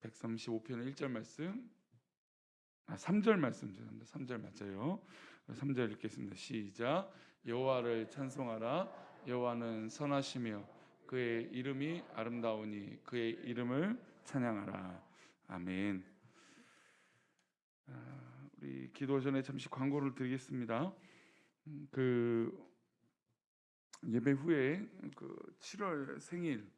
135편 1절 말씀, 3절 말씀 죄송합니다. 3절 맞아요. 3절 읽겠습니다. 시작. 여호와를 찬송하라. 여호와는 선하시며 그의 이름이 아름다우니 그의 이름을 찬양하라. 아멘. 우리 기도 전에 잠시 광고를 드리겠습니다. 예배 후에 7월 생일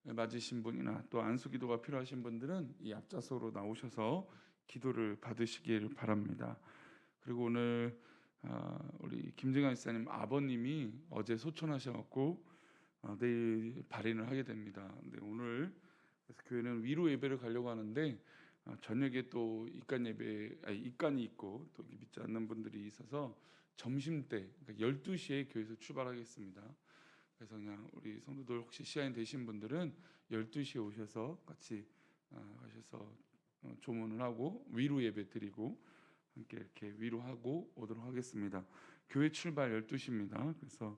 맞으신 분이나 또 안수기도가 필요하신 분들은 이 앞좌석으로 나오셔서 기도를 받으시길 바랍니다. 그리고 오늘 우리 김정환 집사님 아버님이 어제 소천하셔갖고 내일 발인을 하게 됩니다. 근데 오늘 그래서 교회는 위로 예배를 가려고 하는데 저녁에 또 입간이 있고 또 믿지 않는 분들이 있어서 점심 때 그러니까 12시에 교회에서 출발하겠습니다. 그래서 그냥 우리 성도들 혹시 시간이 되신 분들은 12시에 오셔서 같이 가셔서 조문을 하고 위로 예배 드리고 함께 이렇게 위로하고 오도록 하겠습니다. 교회 출발 12시입니다. 그래서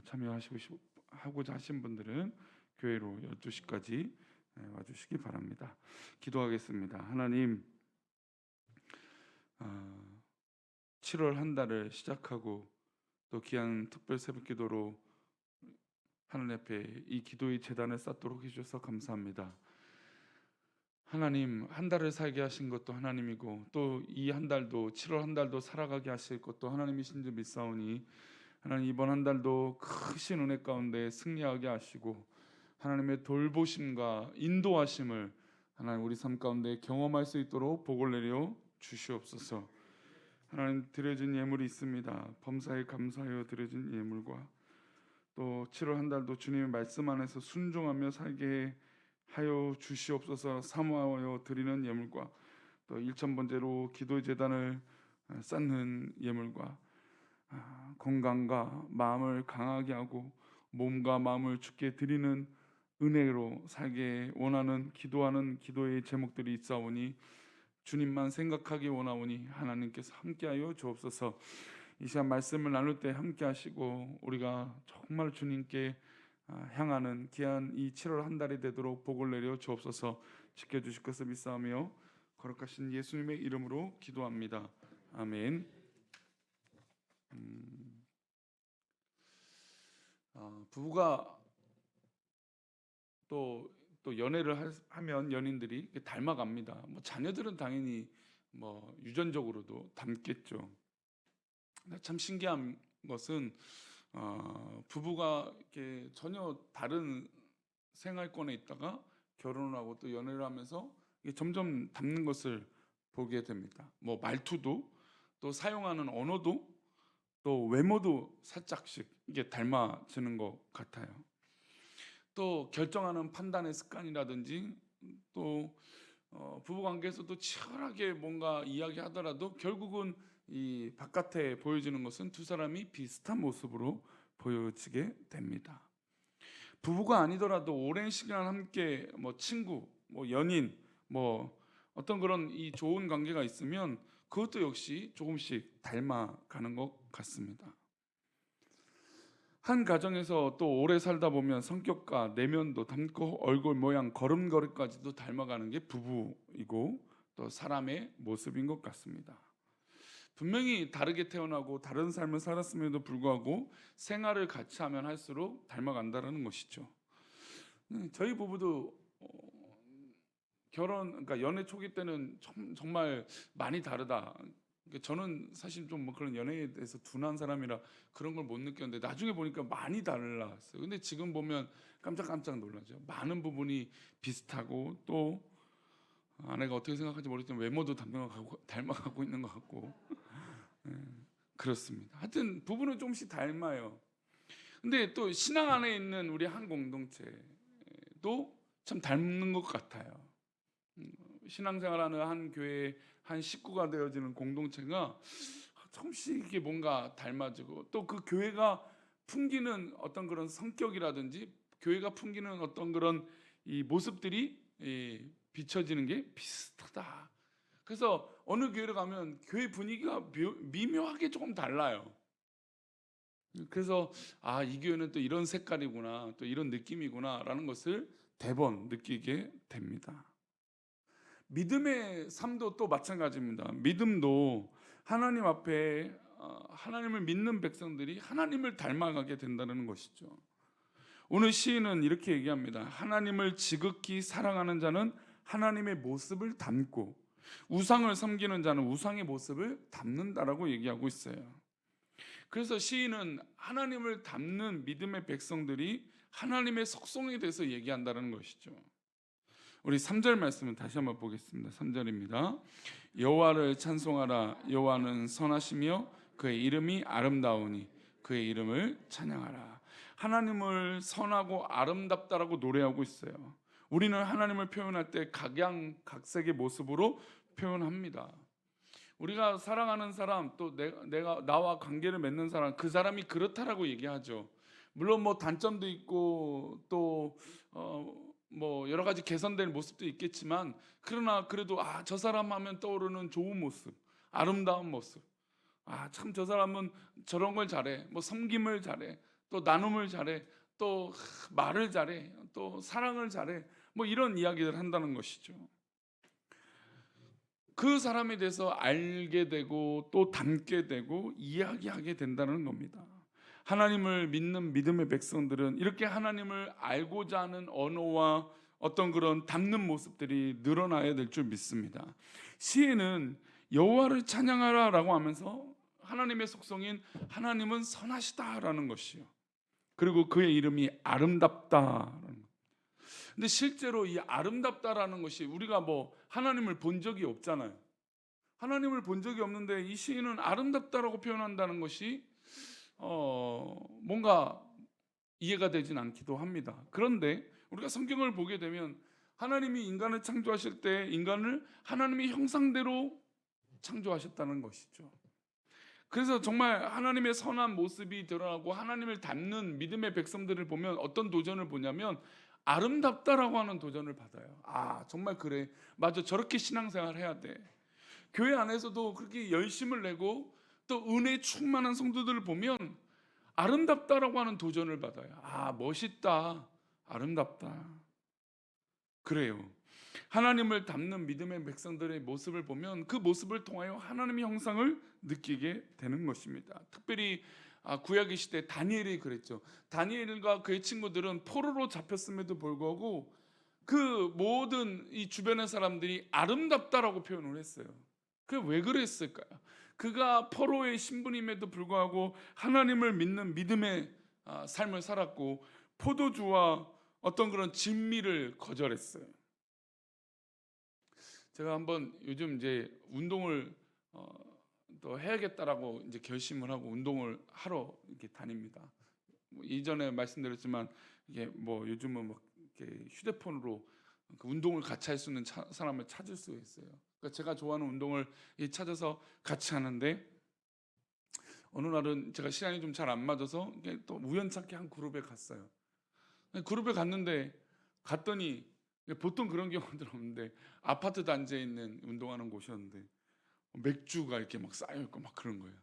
참여하고자 하신 분들은 교회로 12시까지 와주시기 바랍니다. 기도하겠습니다. 하나님, 7월 한 달을 시작하고 또 귀한 특별 새벽기도로 하나님 앞에 이 기도의 제단을 쌓도록 해주셔서 감사합니다. 하나님, 한 달을 살게 하신 것도 하나님이고 또 이 한 달도 7월 한 달도 살아가게 하실 것도 하나님이신 줄 믿사오니 하나님 이번 한 달도 크신 은혜 가운데 승리하게 하시고 하나님의 돌보심과 인도하심을 하나님 우리 삶 가운데 경험할 수 있도록 복을 내려 주시옵소서. 하나님 드려진 예물이 있습니다. 범사에 감사하여 드려진 예물과 또 7월 한 달도 주님의 말씀 안에서 순종하며 살게 하여 주시옵소서. 사모하여 드리는 예물과 또 1,000번째로 기도의 제단을 쌓는 예물과 건강과 마음을 강하게 하고 몸과 마음을 주께 드리는 은혜로 살게 원하는 기도하는 기도의 제목들이 있사오니 주님만 생각하기 원하오니 하나님께서 함께하여 주옵소서. 이 시간 말씀을 나눌 때 함께하시고 우리가 정말 주님께 향하는 귀한 이 7월 한 달이 되도록 복을 내려 주옵소서. 지켜주실 것을 믿사오며 거룩하신 예수님의 이름으로 기도합니다. 아멘. 부부가 또 연애를 하면 연인들이 닮아갑니다. 뭐 자녀들은 당연히 뭐 유전적으로도 닮겠죠. 참 신기한 것은 부부가 이렇게 전혀 다른 생활권에 있다가 결혼을 하고 또 연애를 하면서 이게 점점 닮는 것을 보게 됩니다. 뭐 말투도 또 사용하는 언어도 또 외모도 살짝씩 이게 닮아지는 것 같아요. 또 결정하는 판단의 습관이라든지 또 부부 관계에서도 치열하게 뭔가 이야기하더라도 결국은 이 바깥에 보여지는 것은 두 사람이 비슷한 모습으로 보여지게 됩니다. 부부가 아니더라도 오랜 시간 함께 뭐 친구, 뭐 연인, 뭐 어떤 그런 이 좋은 관계가 있으면 그것도 역시 조금씩 닮아가는 것 같습니다. 한 가정에서 또 오래 살다 보면 성격과 내면도 닮고 얼굴 모양, 걸음걸이까지도 닮아가는 게 부부이고 또 사람의 모습인 것 같습니다. 분명히 다르게 태어나고 다른 삶을 살았음에도 불구하고 생활을 같이 하면 할수록 닮아간다는 것이죠. 저희 부부도 그러니까 연애 초기 때는 정말 많이 다르다. 저는 사실 좀 뭐 그런 연애에 대해서 둔한 사람이라 그런 걸 못 느꼈는데 나중에 보니까 많이 달랐어요. 근데 지금 보면 깜짝깜짝 놀라죠. 많은 부분이 비슷하고 또 아내가 어떻게 생각할지 모르겠지만 외모도 닮아가고 있는 것 같고 그렇습니다. 하여튼 부부는 조금씩 닮아요. 근데 또 신앙 안에 있는 우리 한 공동체도 참 닮는 것 같아요. 신앙생활하는 한 교회 한 식구가 되어지는 공동체가 조금씩 이게 뭔가 닮아지고 또 그 교회가 풍기는 어떤 그런 성격이라든지 교회가 풍기는 어떤 그런 이 모습들이 비춰지는 게 비슷하다. 그래서 어느 교회를 가면 교회 분위기가 미묘하게 조금 달라요. 그래서 이 교회는 또 이런 색깔이구나, 또 이런 느낌이구나라는 것을 대번 느끼게 됩니다. 믿음의 삶도 또 마찬가지입니다. 믿음도 하나님 앞에 하나님을 믿는 백성들이 하나님을 닮아가게 된다는 것이죠. 오늘 시인은 이렇게 얘기합니다. 하나님을 지극히 사랑하는 자는 하나님의 모습을 닮고 우상을 섬기는 자는 우상의 모습을 닮는다라고 얘기하고 있어요. 그래서 시인은 하나님을 닮는 믿음의 백성들이 하나님의 속성에 대해서 얘기한다는 것이죠. 우리 3절 말씀을 다시 한번 보겠습니다. 3절입니다. 여호와를 찬송하라. 여호와는 선하시며 그의 이름이 아름다우니 그의 이름을 찬양하라. 하나님을 선하고 아름답다라고 노래하고 있어요. 우리는 하나님을 표현할 때 각양각색의 모습으로 표현합니다. 우리가 사랑하는 사람, 또 내가 나와 관계를 맺는 사람, 그 사람이 그렇다라고 얘기하죠. 물론 뭐 단점도 있고 또 뭐 여러 가지 개선된 모습도 있겠지만, 그러나 그래도 저 사람 하면 떠오르는 좋은 모습, 아름다운 모습, 참 저 사람은 저런 걸 잘해, 뭐 섬김을 잘해, 또 나눔을 잘해, 또 말을 잘해, 또 사랑을 잘해, 뭐 이런 이야기를 한다는 것이죠. 그 사람에 대해서 알게 되고 또 닮게 되고 이야기하게 된다는 겁니다. 하나님을 믿는 믿음의 백성들은 이렇게 하나님을 알고자 하는 언어와 어떤 그런 닮는 모습들이 늘어나야 될 줄 믿습니다. 시인은 여호와를 찬양하라라고 하면서 하나님의 속성인 하나님은 선하시다라는 것이요, 그리고 그의 이름이 아름답다라는 것. 근데 실제로 이 아름답다라는 것이, 우리가 뭐 하나님을 본 적이 없잖아요. 하나님을 본 적이 없는데 이 시인은 아름답다라고 표현한다는 것이 뭔가 이해가 되진 않기도 합니다. 그런데 우리가 성경을 보게 되면 하나님이 인간을 창조하실 때 인간을 하나님의 형상대로 창조하셨다는 것이죠. 그래서 정말 하나님의 선한 모습이 드러나고 하나님을 닮는 믿음의 백성들을 보면 어떤 도전을 보냐면 아름답다라고 하는 도전을 받아요. 정말 그래, 맞아, 저렇게 신앙생활 해야 돼. 교회 안에서도 그렇게 열심을 내고 또 은혜 충만한 성도들을 보면 아름답다라고 하는 도전을 받아요. 멋있다, 아름답다. 그래요. 하나님을 닮는 믿음의 백성들의 모습을 보면 그 모습을 통하여 하나님의 형상을 느끼게 되는 것입니다. 특별히 구약의 시대 다니엘이 그랬죠. 다니엘과 그의 친구들은 포로로 잡혔음에도 불구하고 그 모든 이 주변의 사람들이 아름답다라고 표현을 했어요. 그게 왜 그랬을까요? 그가 포로의 신분임에도 불구하고 하나님을 믿는 믿음의 삶을 살았고 포도주와 어떤 그런 진미를 거절했어요. 제가 한번 요즘 이제 운동을 또 해야겠다라고 이제 결심을 하고 운동을 하러 이렇게 다닙니다. 이전에 말씀드렸지만 이게 뭐 요즘은 뭐 이렇게 휴대폰으로 그 운동을 같이 할 수 있는 사람을 찾을 수 있어요. 그러니까 제가 좋아하는 운동을 찾아서 같이 하는데, 어느 날은 제가 시간이 좀 잘 안 맞아서 또 우연찮게 한 그룹에 갔어요. 그룹에 갔더니 보통 그런 경우들 없는데 아파트 단지에 있는 운동하는 곳이었는데 맥주가 이렇게 막 쌓여 있고 막 그런 거예요.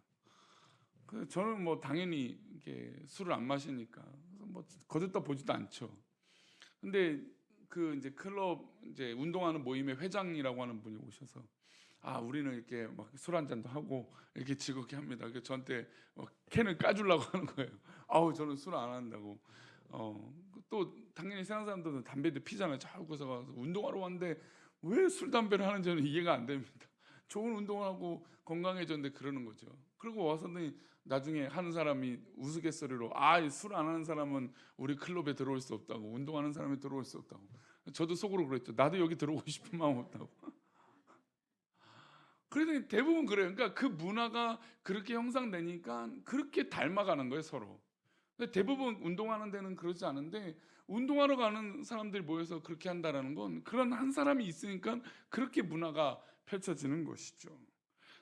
그래서 저는 뭐 당연히 이렇게 술을 안 마시니까 뭐 거들떠 보지도 않죠. 근데 그 이제 클럽 이제 운동하는 모임의 회장이라고 하는 분이 오셔서 우리는 이렇게 막 술 한 잔도 하고 이렇게 즐겁게 합니다. 그래서 저한테 캔을 까주려고 하는 거예요. 저는 술 안 한다고. 또 당연히 세상 사람들은 담배도 피잖아요. 저기서 가서 운동하러 왔는데 왜 술 담배를 하는지 저는 이해가 안 됩니다. 좋은 운동을 하고 건강해졌는데 그러는 거죠. 그리고 와서는 나중에 하는 사람이 우스갯소리로 술 안 하는 사람은 우리 클럽에 들어올 수 없다고, 운동하는 사람이 들어올 수 없다고. 저도 속으로 그랬죠. 나도 여기 들어오고 싶은 마음 없다고. 그래서 대부분 그래요. 그러니까 그 문화가 그렇게 형성되니까 그렇게 닮아가는 거예요, 서로. 근데 대부분 운동하는 데는 그러지 않은데, 운동하러 가는 사람들이 모여서 그렇게 한다라는 건 그런 한 사람이 있으니까 그렇게 문화가 펼쳐지는 것이죠.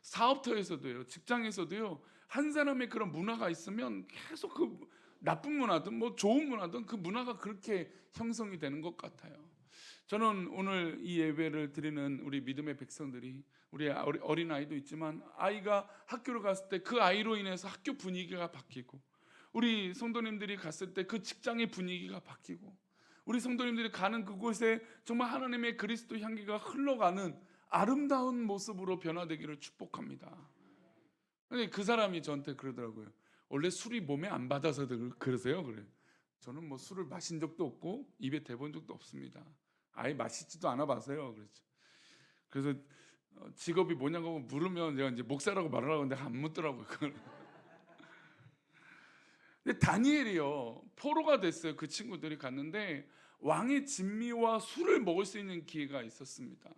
사업터에서도요, 직장에서도요, 한 사람의 그런 문화가 있으면 계속 그 나쁜 문화든 뭐 좋은 문화든 그 문화가 그렇게 형성이 되는 것 같아요. 저는 오늘 이 예배를 드리는 우리 믿음의 백성들이, 우리 어린아이도 있지만 아이가 학교를 갔을 때 그 아이로 인해서 학교 분위기가 바뀌고, 우리 성도님들이 갔을 때 그 직장의 분위기가 바뀌고, 우리 성도님들이 가는 그곳에 정말 하나님의 그리스도 향기가 흘러가는 아름다운 모습으로 변화되기를 축복합니다. 근데 그 사람이 저한테 그러더라고요. 원래 술이 몸에 안 받아서 그러세요? 그래. 저는 뭐 술을 마신 적도 없고 입에 대본 적도 없습니다. 아예 마시지도 않아 봐서요. 그렇죠. 그래서 직업이 뭐냐고 물으면 제가 이제 목사라고 말하라고 하는데 안 묻더라고요. 그걸. 근데 다니엘이요, 포로가 됐어요. 그 친구들이 갔는데 왕의 진미와 술을 먹을 수 있는 기회가 있었습니다.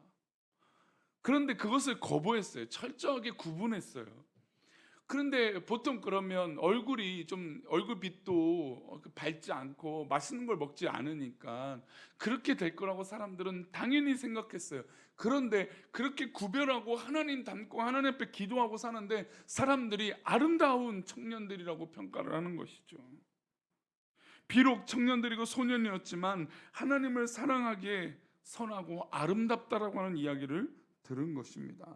그런데 그것을 거부했어요. 철저하게 구분했어요. 그런데 보통 그러면 얼굴이 좀 얼굴빛도 밝지 않고 맛있는 걸 먹지 않으니까 그렇게 될 거라고 사람들은 당연히 생각했어요. 그런데 그렇게 구별하고 하나님 닮고 하나님 앞에 기도하고 사는데 사람들이 아름다운 청년들이라고 평가를 하는 것이죠. 비록 청년들이고 소년이었지만 하나님을 사랑하기에 선하고 아름답다라고 하는 이야기를 들은 것입니다.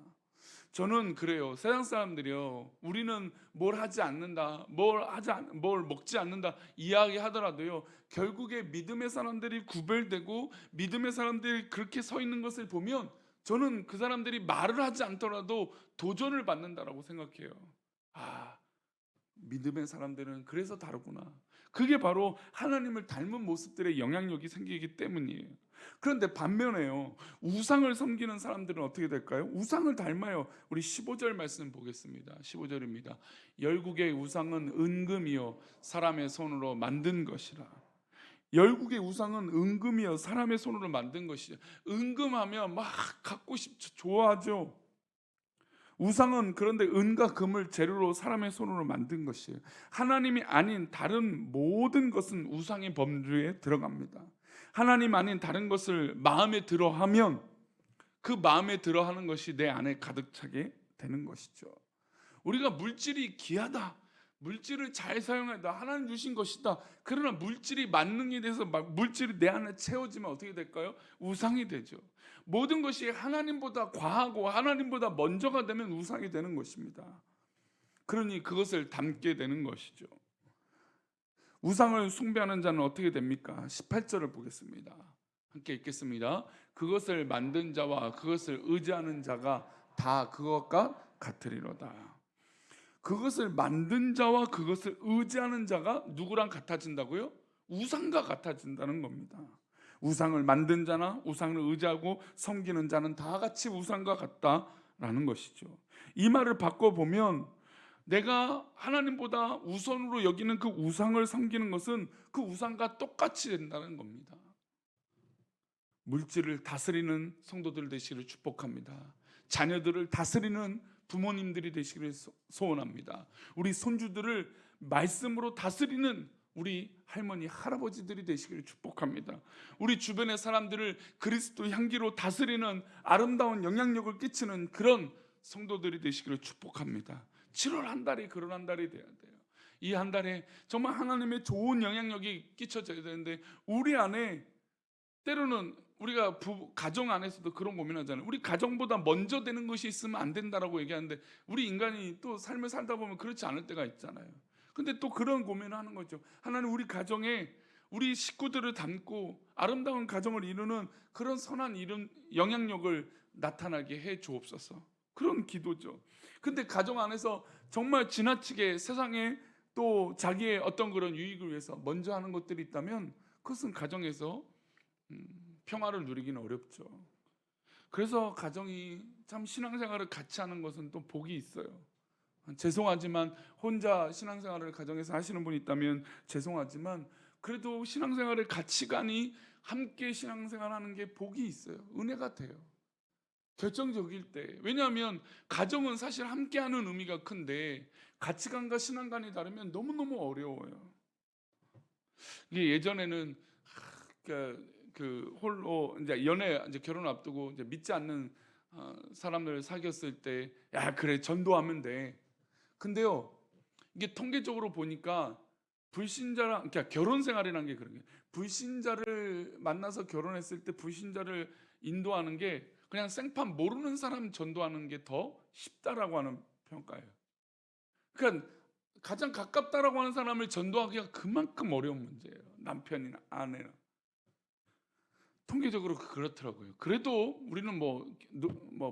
저는 그래요. 세상 사람들이요, 우리는 뭘 하지 않는다, 뭘 먹지 않는다 이야기하더라도요, 결국에 믿음의 사람들이 구별되고 믿음의 사람들이 그렇게 서 있는 것을 보면 저는 그 사람들이 말을 하지 않더라도 도전을 받는다라고 생각해요. 아, 믿음의 사람들은 그래서 다르구나. 그게 바로 하나님을 닮은 모습들의 영향력이 생기기 때문이에요. 그런데 반면에요, 우상을 섬기는 사람들은 어떻게 될까요? 우상을 닮아요. 우리 15절 말씀 보겠습니다. 15절입니다. 열국의 우상은 은금이요 사람의 손으로 만든 것이라. 열국의 우상은 은금이요 사람의 손으로 만든 것이죠. 은금하면 막 갖고 싶죠. 좋아하죠. 우상은 그런데 은과 금을 재료로 사람의 손으로 만든 것이에요. 하나님이 아닌 다른 모든 것은 우상의 범주에 들어갑니다. 하나님 아닌 다른 것을 마음에 들어하면 그 마음에 들어하는 것이 내 안에 가득 차게 되는 것이죠. 우리가 물질이 귀하다, 물질을 잘 사용하다, 하나님 주신 것이다. 그러나 물질이 만능이 돼서 물질이 내 안에 채워지면 어떻게 될까요? 우상이 되죠. 모든 것이 하나님보다 과하고 하나님보다 먼저가 되면 우상이 되는 것입니다. 그러니 그것을 담게 되는 것이죠. 우상을 숭배하는 자는 어떻게 됩니까? 18절을 보겠습니다. 함께 읽겠습니다. 그것을 만든 자와 그것을 의지하는 자가 다 그것과 같으리로다. 그것을 만든 자와 그것을 의지하는 자가 누구랑 같아진다고요? 우상과 같아진다는 겁니다. 우상을 만든 자나 우상을 의지하고 섬기는 자는 다 같이 우상과 같다라는 것이죠. 이 말을 바꿔보면 내가 하나님보다 우선으로 여기는 그 우상을 섬기는 것은 그 우상과 똑같이 된다는 겁니다. 물질을 다스리는 성도들 되시기를 축복합니다. 자녀들을 다스리는 부모님들이 되시기를 소원합니다. 우리 손주들을 말씀으로 다스리는 우리 할머니 할아버지들이 되시기를 축복합니다. 우리 주변의 사람들을 그리스도 향기로 다스리는 아름다운 영향력을 끼치는 그런 성도들이 되시기를 축복합니다. 7월 한 달이 그런 한 달이 돼야 돼요. 이 한 달에 정말 하나님의 좋은 영향력이 끼쳐져야 되는데 우리 안에 때로는 우리가 가정 안에서도 그런 고민하잖아요. 우리 가정보다 먼저 되는 것이 있으면 안 된다라고 얘기하는데 우리 인간이 또 삶을 살다 보면 그렇지 않을 때가 있잖아요. 근데 또 그런 고민을 하는 거죠. 하나님 우리 가정에 우리 식구들을 담고 아름다운 가정을 이루는 그런 선한 영향력을 나타나게 해 주옵소서. 그런 기도죠. 근데 가정 안에서 정말 지나치게 세상에 또 자기의 어떤 그런 유익을 위해서 먼저 하는 것들이 있다면 그것은 가정에서 평화를 누리기는 어렵죠. 그래서 가정이 참 신앙생활을 같이 하는 것은 또 복이 있어요. 죄송하지만 혼자 신앙생활을 가정에서 하시는 분이 있다면 죄송하지만 그래도 신앙생활의 가치관이 함께 신앙생활하는 게 복이 있어요. 은혜가 돼요. 결정적일 때. 왜냐하면 가정은 사실 함께하는 의미가 큰데 가치관과 신앙관이 다르면 너무너무 어려워요. 이게 예전에는 그 홀로 이제 이제 결혼 앞두고 이제 믿지 않는 사람들 사귀었을 때 야 그래 전도하면 돼. 근데요 이게 통계적으로 보니까 불신자랑 그러니까 결혼 생활이라는 게 그런 게 불신자를 만나서 결혼했을 때 불신자를 인도하는 게 그냥 생판 모르는 사람 전도하는 게 더 쉽다라고 하는 평가예요. 그러니까 가장 가깝다라고 하는 사람을 전도하기가 그만큼 어려운 문제예요. 남편이나 아내나. 통계적으로 그렇더라고요. 그래도 우리는 뭐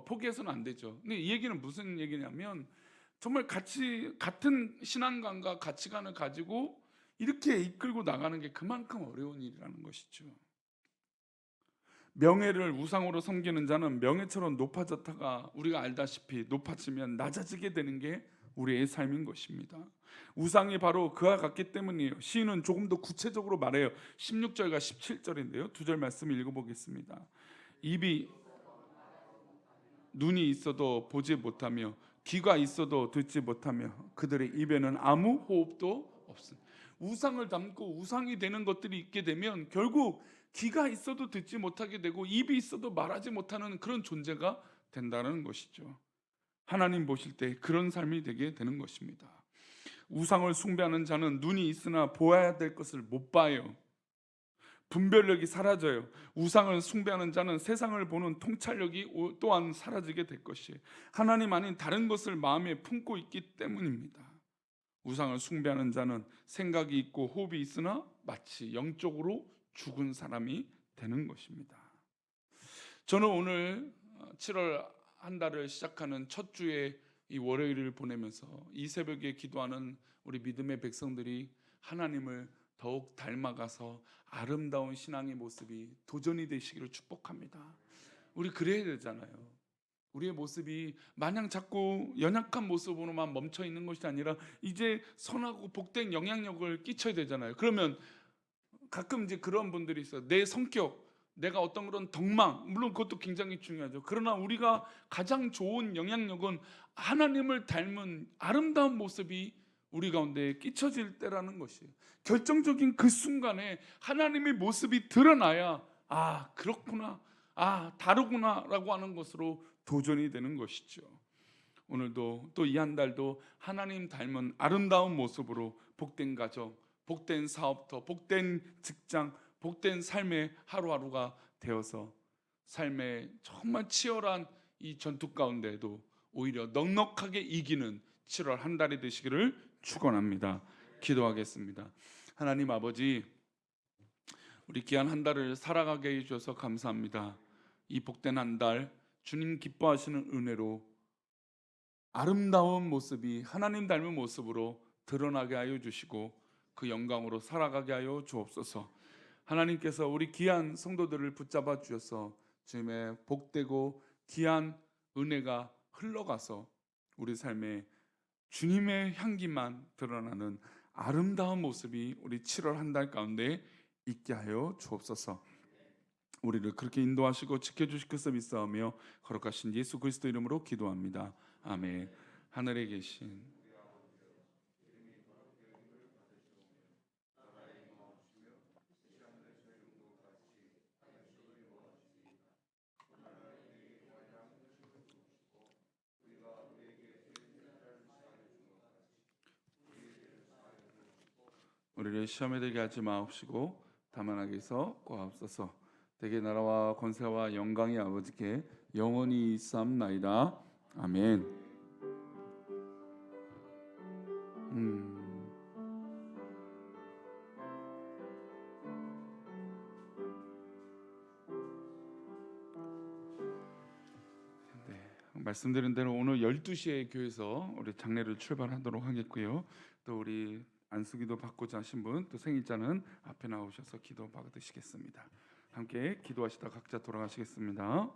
포기해서는 안 되죠. 근데 이 얘기는 무슨 얘기냐면 정말 같은 신앙관과 가치관을 가지고 이렇게 이끌고 나가는 게 그만큼 어려운 일이라는 것이죠. 명예를 우상으로 섬기는 자는 명예처럼 높아졌다가 우리가 알다시피 높아지면 낮아지게 되는 게 우리의 삶인 것입니다. 우상이 바로 그와 같기 때문이에요. 시인은 조금 더 구체적으로 말해요. 16절과 17절인데요. 두 절 말씀 읽어보겠습니다. 입이 눈이 있어도 보지 못하며 귀가 있어도 듣지 못하며 그들의 입에는 아무 호흡도 없습니다. 우상을 담고 우상이 되는 것들이 있게 되면 결국 귀가 있어도 듣지 못하게 되고 입이 있어도 말하지 못하는 그런 존재가 된다는 것이죠. 하나님 보실 때 그런 삶이 되게 되는 것입니다. 우상을 숭배하는 자는 눈이 있으나 보아야 될 것을 못 봐요. 분별력이 사라져요. 우상을 숭배하는 자는 세상을 보는 통찰력이 또한 사라지게 될 것이에요. 하나님 아닌 다른 것을 마음에 품고 있기 때문입니다. 우상을 숭배하는 자는 생각이 있고 호흡이 있으나 마치 영적으로 죽은 사람이 되는 것입니다. 저는 오늘 7월 한 달을 시작하는 첫 주에 이 월요일을 보내면서 이 새벽에 기도하는 우리 믿음의 백성들이 하나님을 더욱 닮아가서 아름다운 신앙의 모습이 도전이 되시기를 축복합니다. 우리 그래야 되잖아요. 우리의 모습이 마냥 자꾸 연약한 모습으로만 멈춰 있는 것이 아니라 이제 선하고 복된 영향력을 끼쳐야 되잖아요. 그러면 가끔 이제 그런 분들이 있어요. 내 성격, 내가 어떤 그런 덕망, 물론 그것도 굉장히 중요하죠. 그러나 우리가 가장 좋은 영향력은 하나님을 닮은 아름다운 모습이 우리 가운데 끼쳐질 때라는 것이에요. 결정적인 그 순간에 하나님의 모습이 드러나야 아 그렇구나, 아 다르구나 라고 하는 것으로 도전이 되는 것이죠. 오늘도 또 이 한 달도 하나님 닮은 아름다운 모습으로 복된 가정, 복된 사업터, 복된 직장, 복된 삶의 하루하루가 되어서 삶의 정말 치열한 이 전투 가운데도 오히려 넉넉하게 이기는 7월 한 달이 되시기를 축원합니다. 기도하겠습니다. 하나님 아버지, 우리 귀한 한 달을 살아가게 해주셔서 감사합니다. 이 복된 한 달 주님 기뻐하시는 은혜로 아름다운 모습이 하나님 닮은 모습으로 드러나게 하여 주시고 그 영광으로 살아가게 하여 주옵소서. 하나님께서 우리 귀한 성도들을 붙잡아 주셔서 주님의 복되고 귀한 은혜가 흘러가서 우리 삶에 주님의 향기만 드러나는 아름다운 모습이 우리 7월 한 달 가운데 있게 하여 주옵소서. 우리를 그렇게 인도하시고 지켜주실 것을 믿사오며 거룩하신 예수 그리스도 이름으로 기도합니다. 아멘. 하늘에 계신 우리를 시험에 들게 하지 마옵시고 다만 악에서 구하옵소서. 대개 나라와 권세와 영광이 아버지께 영원히 있사옵나이다. 아멘. 말씀드린 대로 오늘 12시에 교회에서 우리 장례를 출발하도록 하겠고요. 또 우리 안수기도 받고자 하신 분, 또 생일자는 앞에 나오셔서 기도 받으시겠습니다. 함께 기도하시다 각자 돌아가시겠습니다.